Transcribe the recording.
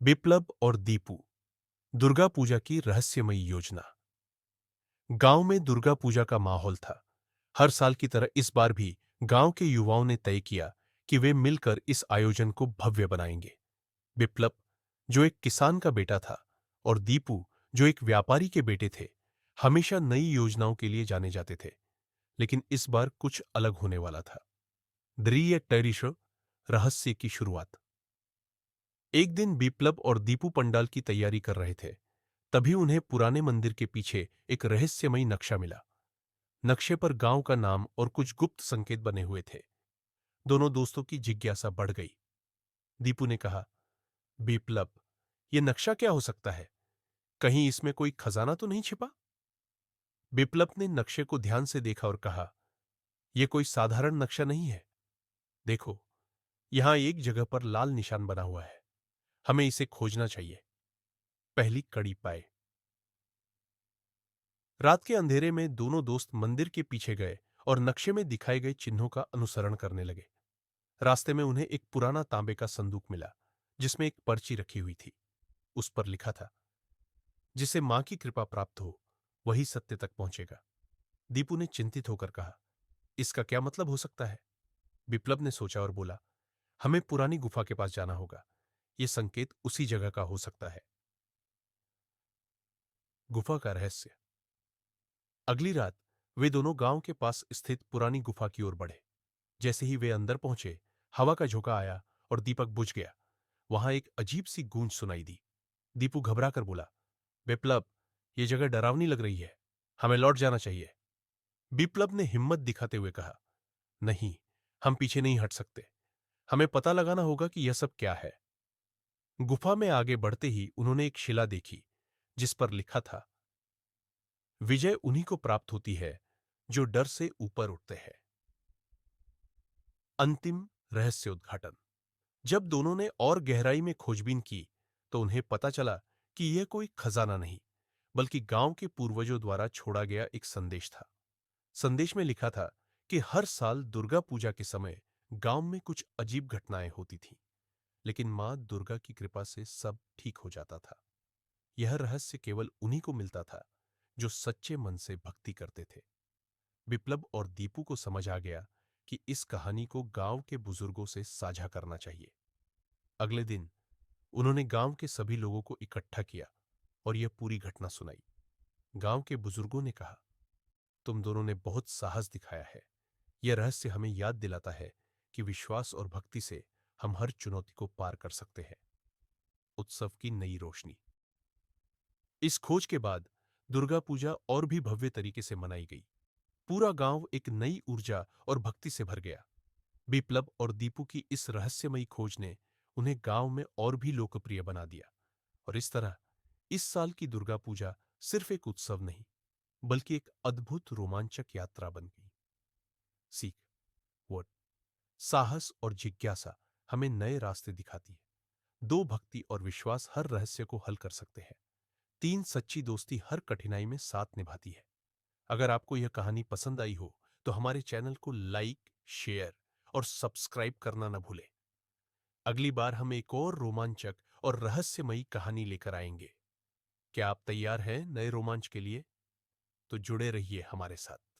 बिप्लब और दीपू। दुर्गा पूजा की रहस्यमयी योजना। गांव में दुर्गा पूजा का माहौल था। हर साल की तरह इस बार भी गांव के युवाओं ने तय किया कि वे मिलकर इस आयोजन को भव्य बनाएंगे। बिप्लब, जो एक किसान का बेटा था, और दीपू, जो एक व्यापारी के बेटे थे, हमेशा नई योजनाओं के लिए जाने जाते थे। लेकिन इस बार कुछ अलग होने वाला था। द्रिय टैरिश रहस्य की शुरुआत। एक दिन बिप्लब और दीपू पंडाल की तैयारी कर रहे थे। तभी उन्हें पुराने मंदिर के पीछे एक रहस्यमयी नक्शा मिला। नक्शे पर गांव का नाम और कुछ गुप्त संकेत बने हुए थे। दोनों दोस्तों की जिज्ञासा बढ़ गई। दीपू ने कहा, बिप्लब, यह नक्शा क्या हो सकता है? कहीं इसमें कोई खजाना तो नहीं छिपा? बिप्लब ने नक्शे को ध्यान से देखा और कहा, यह कोई साधारण नक्शा नहीं है। देखो, यहां एक जगह पर लाल निशान बना हुआ है। हमें इसे खोजना चाहिए। पहली कड़ी पाए। रात के अंधेरे में दोनों दोस्त मंदिर के पीछे गए और नक्शे में दिखाए गए चिन्हों का अनुसरण करने लगे। रास्ते में उन्हें एक पुराना तांबे का संदूक मिला, जिसमें एक पर्ची रखी हुई थी। उस पर लिखा था, जिसे मां की कृपा प्राप्त हो, वही सत्य तक पहुंचेगा। दीपू ने चिंतित होकर कहा, इसका क्या मतलब हो सकता है? बिप्लब ने सोचा और बोला, हमें पुरानी गुफा के पास जाना होगा। यह संकेत उसी जगह का हो सकता है। गुफा का रहस्य। अगली रात वे दोनों गांव के पास स्थित पुरानी गुफा की ओर बढ़े। जैसे ही वे अंदर पहुंचे, हवा का झोंका आया और दीपक बुझ गया। वहां एक अजीब सी गूंज सुनाई दी। दीपू घबरा कर बोला, बिप्लब, यह जगह डरावनी लग रही है। हमें लौट जाना चाहिए। बिप्लब ने हिम्मत दिखाते हुए कहा, नहीं, हम पीछे नहीं हट सकते। हमें पता लगाना होगा कि यह सब क्या है। गुफा में आगे बढ़ते ही उन्होंने एक शिला देखी, जिस पर लिखा था, विजय उन्हीं को प्राप्त होती है जो डर से ऊपर उठते हैं। अंतिम रहस्य उद्घाटन। जब दोनों ने और गहराई में खोजबीन की, तो उन्हें पता चला कि यह कोई खजाना नहीं, बल्कि गांव के पूर्वजों द्वारा छोड़ा गया एक संदेश था। संदेश में लिखा था कि हर साल दुर्गा पूजा के समय गांव में कुछ अजीब घटनाएं होती थीं, लेकिन मां दुर्गा की कृपा से सब ठीक हो जाता था। यह रहस्य केवल उन्हीं को मिलता था जो सच्चे मन से भक्ति करते थे। बिप्लब और दीपू को समझ आ गया कि इस कहानी को गांव के बुजुर्गों से साझा करना चाहिए। अगले दिन उन्होंने गांव के सभी लोगों को इकट्ठा किया और यह पूरी घटना सुनाई। गांव के बुजुर्गों ने कहा, तुम दोनों ने बहुत साहस दिखाया है। यह रहस्य हमें याद दिलाता है कि विश्वास और भक्ति से हम हर चुनौती को पार कर सकते हैं। उत्सव की नई रोशनी। इस खोज के बाद दुर्गा पूजा और भी भव्य तरीके से मनाई गई। पूरा गांव एक नई ऊर्जा और भक्ति से भर गया। बिप्लब और दीपू की इस रहस्यमयी खोज ने उन्हें गांव में और भी लोकप्रिय बना दिया। और इस तरह इस साल की दुर्गा पूजा सिर्फ एक उत्सव नहीं, बल्कि एक अद्भुत रोमांचक यात्रा बन गई। सीख। वर्ड। साहस और जिज्ञासा हमें नए रास्ते दिखाती है। दो, भक्ति और विश्वास हर रहस्य को हल कर सकते हैं। तीन, सच्ची दोस्ती हर कठिनाई में साथ निभाती है। अगर आपको यह कहानी पसंद आई हो, तो हमारे चैनल को लाइक, शेयर और सब्सक्राइब करना न भूलें। अगली बार हम एक और रोमांचक और रहस्यमयी कहानी लेकर आएंगे। क्या आप तैयार हैं नए रोमांच के लिए? तो जुड़े रहिए हमारे साथ।